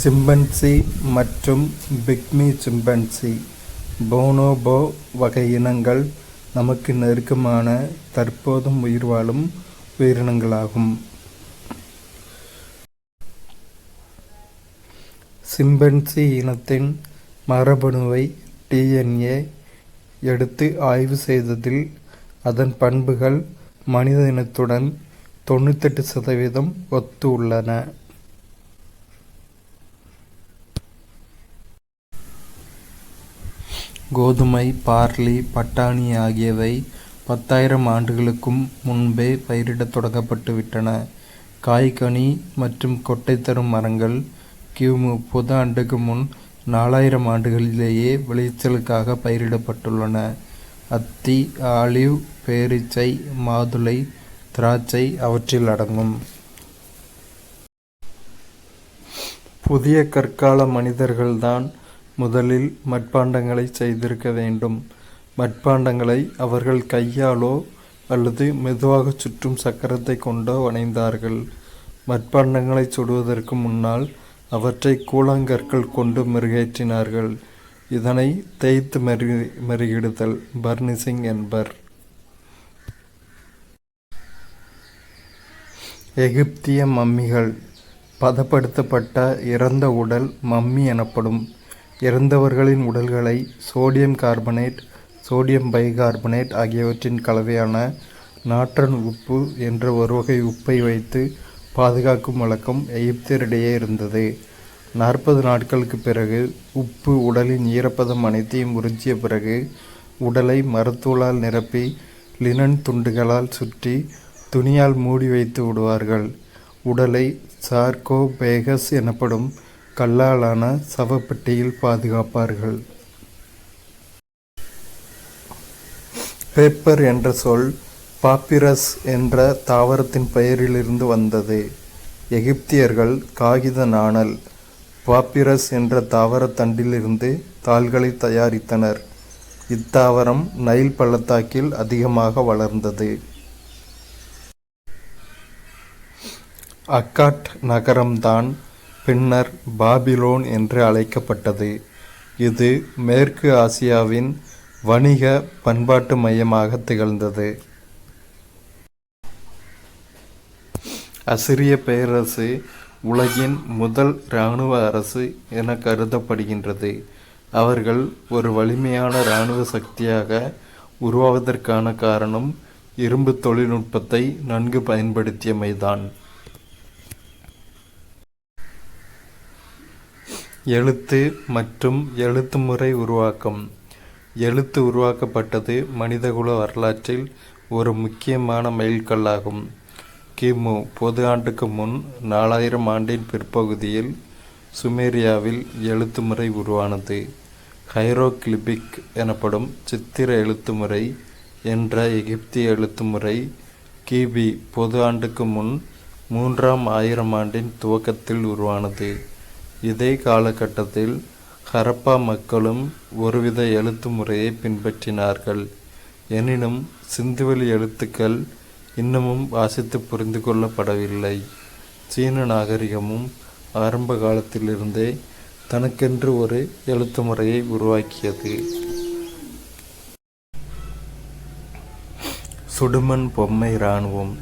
Chimpanzee மற்றும் PickMe chimpanzee போனோபோ வகை இனங்கள் நமக்கு நெருக்கமான தற்போதும் உயிர் வாழும் உயிரினங்களாகும். சிம்பன்சி இனத்தின் மரபணுவை DNA எடுத்து ஆய்வு செய்ததில் அதன் பண்புகள் மனித இனத்துடன் 98% ஒத்து உள்ளன. கோதுமை, பார்லி, பட்டாணி ஆகியவை 10,000 ஆண்டுகளுக்கும் முன்பே பயிரிடத் தொடங்கப்பட்டுவிட்டன. காய்கனி மற்றும் கொட்டை தரும் மரங்கள் கிமு பொது ஆண்டுக்கு முன் 4,000 ஆண்டுகளிலேயே விளைச்சலுக்காக பயிரிடப்பட்டுள்ளன. அத்தி, ஆலிவ், பேரீச்சை, மாதுளை, திராட்சை அவற்றில் அடங்கும். புதிய கற்கால மனிதர்கள்தான் முதலில் மட்பாண்டங்களை செய்திருக்க வேண்டும். மட்பாண்டங்களை அவர்கள் கையாலோ அல்லது மெதுவாக சுற்றும் சக்கரத்தை கொண்டோ வனைந்தார்கள். மட்பாண்டங்களை சுடுவதற்கு முன்னால் அவற்றை கூழாங்கற்கள் கொண்டு மெருகேற்றினார்கள். இதனை தேய்த்து மெருகிடுதல் பர்னிசிங் என்பர். எகிப்திய மம்மிகள் பதப்படுத்தப்பட்ட இறந்த உடல் மம்மி எனப்படும். இறந்தவர்களின் உடல்களை சோடியம் கார்பனேட், சோடியம் பைகார்பனேட் ஆகியவற்றின் கலவையான நாட்ரன் உப்பு என்ற ஒரு வகை உப்பை வைத்து பாதுகாக்கும் வழக்கம் எகிப்தியரிடையே இருந்தது. 40 நாட்களுக்கு பிறகு உப்பு உடலின் ஈரப்பதம் அனைத்தையும் உறிஞ்சிய பிறகு உடலை மரத்தூளால் நிரப்பி லினன் துண்டுகளால் சுற்றி துணியால் மூடி வைத்து விடுவார்கள். உடலை சார்கோபேகஸ் எனப்படும் கல்லாலான சவப்பெட்டியில் பாதுகாப்பார்கள். பேப்பர் என்ற சொல் பாப்பிரஸ் என்ற தாவரத்தின் பெயரிலிருந்து வந்தது. எகிப்தியர்கள் காகித நாணல் பாப்பிரஸ் என்ற தாவரத் தண்டிலிருந்து தாள்களை தயாரித்தனர். இத்தாவரம் நைல் பள்ளத்தாக்கில் அதிகமாக வளர்ந்தது. அக்காட் நகரம்தான் பின்னர் பாபிலோன் என்று அழைக்கப்பட்டது. இது மேற்கு ஆசியாவின் வணிக பண்பாட்டு மையமாக திகழ்ந்தது. அசிரிய பேரரசு உலகின் முதல் இராணுவ அரசு என கருதப்படுகின்றது. அவர்கள் ஒரு வலிமையான இராணுவ சக்தியாக உருவாவதற்கான காரணம் இரும்பு தொழில்நுட்பத்தை நன்கு பயன்படுத்தியமைதான். எழுத்து மற்றும் எழுத்துமுறை உருவாக்கம். எழுத்து உருவாக்கப்பட்டது மனிதகுல வரலாற்றில் ஒரு முக்கியமான மைல்கல்லாகும். கிமு பொது ஆண்டுக்கு முன் 4000 ஆண்டின் பிற்பகுதியில் சுமேரியாவில் எழுத்துமுறை உருவானது. ஹைரோகிளிபிக் எனப்படும் சித்திர எழுத்துமுறை என்ற எகிப்திய எழுத்துமுறை கிபி பொது ஆண்டுக்கு முன் 3ஆம் 1000 ஆண்டின் துவக்கத்தில் உருவானது. இதே காலகட்டத்தில் ஹரப்பா மக்களும் ஒருவித எழுத்து முறையை பின்பற்றினார்கள். எனினும் சிந்துவெளி எழுத்துக்கள் இன்னமும் வாசித்து புரிந்து கொள்ளப்படவில்லை. சீன நாகரிகமும் ஆரம்ப காலத்திலிருந்தே தனக்கென்று ஒரு எழுத்து முறையை உருவாக்கியது. சுடுமண் பொம்மை இராணுவம்.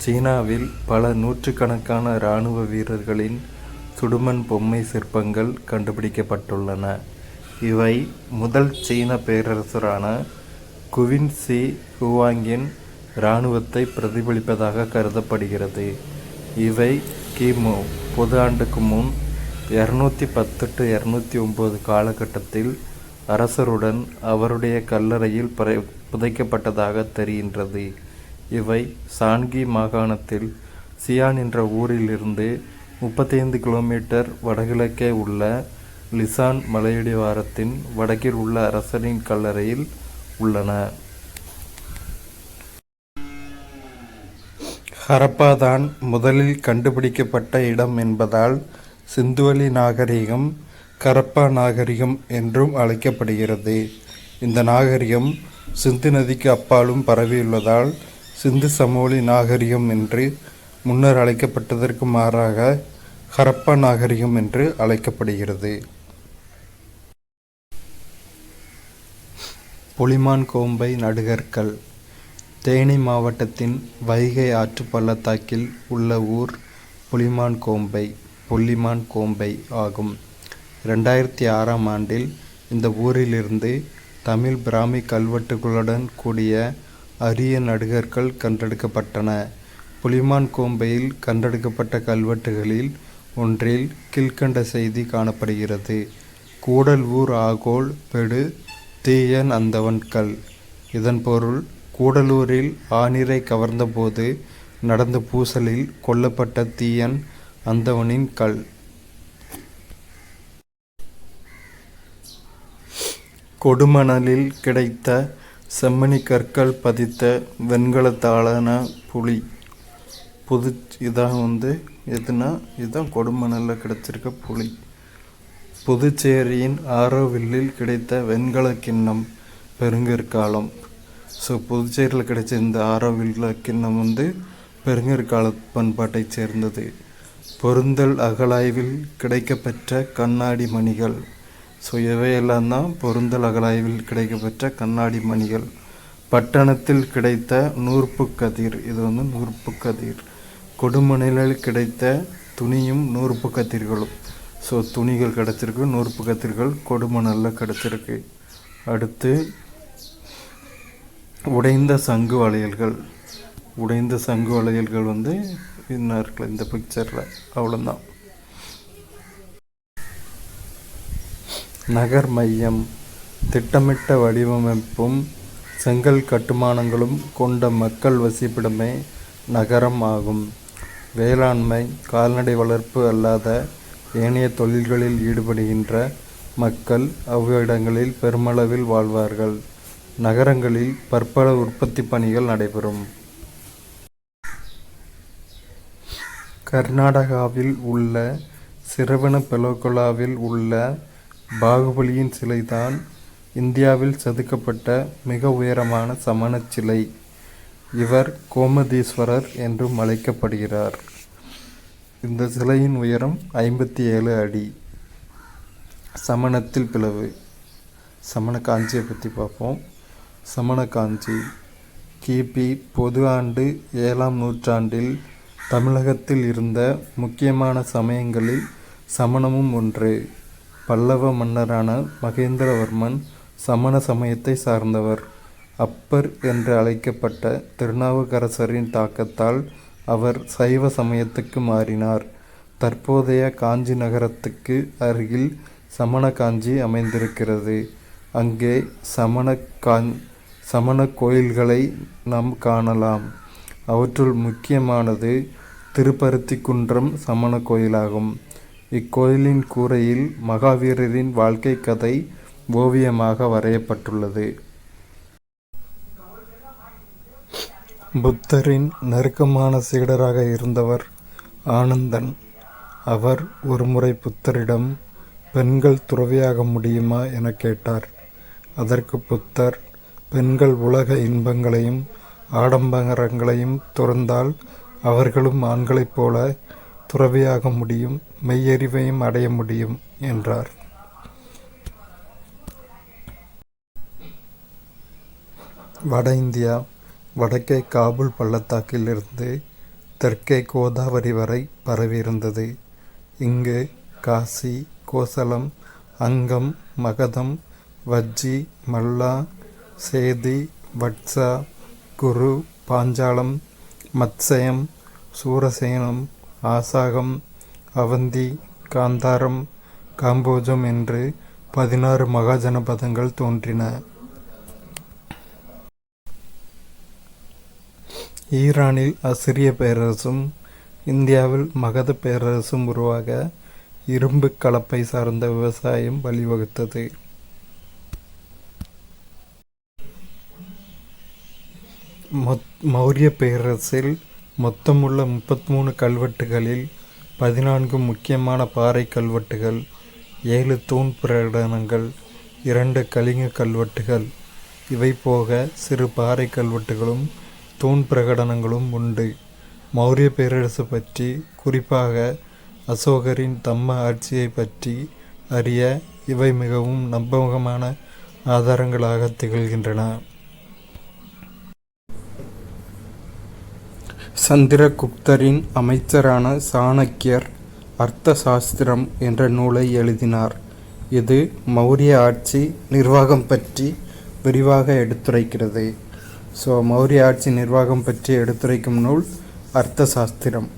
சீனாவில் பல நூற்றுக்கணக்கான இராணுவ வீரர்களின் சுடுமண் பொம்மை சிற்பங்கள் கண்டுபிடிக்கப்பட்டுள்ளன. இவை முதல் சீன பேரரசரான குவின் சி ஹுவாங்கின் இராணுவத்தை பிரதிபலிப்பதாக கருதப்படுகிறது. இவை கிமு பொது ஆண்டுக்கு முன் 210-209 காலகட்டத்தில் அரசருடன் அவருடைய கல்லறையில் புதைக்கப்பட்டதாக தெரிகின்றது. இவை சான்கி மாகாணத்தில் சியான் என்ற ஊரிலிருந்து 35 கிலோமீட்டர் வடகிழக்கே உள்ள லிசான் மலையடிவாரத்தின் வடக்கில் உள்ள அரசரின் கல்லறையில் உள்ளன. ஹரப்பா தான் முதலில் கண்டுபிடிக்கப்பட்ட இடம் என்பதால் சிந்துவெளி நாகரிகம் ஹரப்பா நாகரிகம் என்றும் அழைக்கப்படுகிறது. இந்த நாகரிகம் சிந்து நதிக்கு அப்பாலும் பரவியுள்ளதால் சிந்து சமவெளி நாகரிகம் என்று முன்னர் அழைக்கப்பட்டதற்கு மாறாக ஹரப்பா நாகரிகம் என்று அழைக்கப்படுகிறது. புலிமான் கோம்பை நடுகற்கள். தேனி மாவட்டத்தின் வைகை ஆற்று பள்ளத்தாக்கில் உள்ள ஊர் புள்ளிமான் கோம்பை ஆகும். 2006ஆம் ஆண்டில் இந்த ஊரிலிருந்து தமிழ் பிராமி கல்வெட்டுகளுடன் கூடிய அரிய நடுகற்கள் கண்டெடுக்கப்பட்டன. புலிமான் கோம்பையில் கண்டெடுக்கப்பட்ட கல்வெட்டுகளில் ஒன்றில் கீழ்க்கண்ட செய்தி காணப்படுகிறது. கூடல் ஊர் ஆகோல் பெடு தீயன் அந்தவன் கல். இதன் பொருள், கூடலூரில் ஆணிரை கவர்ந்தபோது நடந்த பூசலில் கொல்லப்பட்ட தீயன் அந்தவனின் கல். கொடுமணலில் கிடைத்த செம்மணி கற்கள் பதித்த வெண்கலத்தாலான புலி. இதுதான் கொடுமணலில் கிடைச்சிருக்க புலி. புதுச்சேரியின் ஆரோவில்லில் கிடைத்த வெண்கல கிண்ணம் பெருங்கற்காலம். புதுச்சேரியில் கிடைச்ச இந்த ஆரோவில்ல கிண்ணம் பெருங்கற்கால பண்பாட்டை சேர்ந்தது. பொருந்தல் அகழாய்வில் கிடைக்கப்பெற்ற கண்ணாடி மணிகள். இவையெல்லாம் தான் பொருந்தல் அகழாய்வில் கிடைக்கப்பெற்ற கண்ணாடி மணிகள். பட்டணத்தில் கிடைத்த நூற்பு கதிர். இது நூற்பு கதிர். கொடுமணலில் கிடைத்த துணியும் நூற்பு கதிர்களும். துணிகள் கிடச்சிருக்கு, நூற்பு கதிர்கள் கொடுமணலில் கிடச்சிருக்கு. அடுத்து உடைந்த சங்கு வளையல்கள். உடைந்த சங்கு வளையல்கள் இன்னும் இருக்குல்ல இந்த பிக்சரில். அவ்வளோதான். நகர் மையம். திட்டமிட்ட வடிவமைப்பும் செங்கல் கட்டுமானங்களும் கொண்ட மக்கள் வசிப்பிடமே நகரம் ஆகும். வேளாண்மை, கால்நடை வளர்ப்பு அல்லாத ஏனைய தொழில்களில் ஈடுபடுகின்ற மக்கள் அவ்விடங்களில் பெருமளவில் வாழ்வார்கள். நகரங்களில் பற்பல உற்பத்தி பணிகள் நடைபெறும். கர்நாடகாவில் உள்ள சிரவணபெலகொலாவில் உள்ள பாகுபலியின் சிலைதான் இந்தியாவில் செதுக்கப்பட்ட மிக உயரமான சமணச் சிலை. இவர் கோமதீஸ்வரர் என்றும் அழைக்கப்படுகிறார். இந்த சிலையின் உயரம் 57 அடி. சமணத்தில் பிளவு. சமண காஞ்சியை பற்றி பார்ப்போம். சமண காஞ்சி கிபி பொது ஆண்டு 7ஆம் நூற்றாண்டில் தமிழகத்தில் இருந்த முக்கியமான சமயங்களில் சமணமும் ஒன்று. பல்லவ மன்னரான மகேந்திரவர்மன் சமண சமயத்தை சார்ந்தவர். அப்பர் என்று அழைக்கப்பட்ட திருநாவுக்கரசரின் தாக்கத்தால் அவர் சைவ சமயத்துக்கு மாறினார். தற்போதைய காஞ்சி நகரத்துக்கு அருகில் சமண காஞ்சி அமைந்திருக்கிறது. அங்கே சமண கோயில்களை நாம் காணலாம். அவற்றுள் முக்கியமானது திருப்பருத்திக்குன்றம் சமண கோயிலாகும். இக்கோயிலின் கூரையில் மகாவீரரின் வாழ்க்கை கதை ஓவியமாக வரையப்பட்டுள்ளது. புத்தரின் நெருக்கமான சீடராக இருந்தவர் ஆனந்தன். அவர் ஒருமுறை புத்தரிடம் பெண்கள் துறவியாக முடியுமா என கேட்டார். அதற்கு புத்தர், பெண்கள் உலக இன்பங்களையும் ஆடம்பரங்களையும் துறந்தால் அவர்களும் ஆண்களைப் போல துறவியாக முடியும், மெய்யறிவையும் அடைய முடியும் என்றார். வட இந்தியா. வடக்கே காபூல் பள்ளத்தாக்கில் இருந்து தெற்கே கோதாவரி வரை பரவியிருந்தது. இங்கு காசி, கோசலம், அங்கம், மகதம், வஜ்ஜி, மல்லா, சேதி, வட்சா, குரு, பாஞ்சாலம், மத்சயம், சூரசேனம், ஆசாகம், அவந்தி, காந்தாரம், காம்போஜம் என்று 16 மகாஜனபதங்கள் தோன்றின. ஈரானில் அசிரிய பேரரசும் இந்தியாவில் மகத பேரரசும் உருவாக இரும்பு கலப்பை சார்ந்த விவசாயம் வழிவகுத்தது. மௌரிய பேரரசில் மொத்தமுள்ள 33 கல்வெட்டுகளில் 14 முக்கியமான பாறை கல்வெட்டுகள், 7 தூண் பிரகடனங்கள், 2 கலிங்க கல்வெட்டுகள், இவை போக சிறு பாறை கல்வெட்டுகளும் தூண் பிரகடனங்களும் உண்டு. மௌரிய பேரரசு பற்றி, குறிப்பாக அசோகரின் தம்ம ஆட்சியை பற்றி அறிய இவை மிகவும் நம்பகமான ஆதாரங்களாக திகழ்கின்றன. சந்திரகுப்தரின் அமைச்சரான சாணக்கியர் அர்த்த சாஸ்திரம் என்ற நூலை எழுதினார். இது மௌரிய ஆட்சி நிர்வாகம் பற்றி விரிவாக எடுத்துரைக்கிறது. மௌரிய ஆட்சி நிர்வாகம் பற்றி எடுத்துரைக்கும் நூல் அர்த்த சாஸ்திரம்.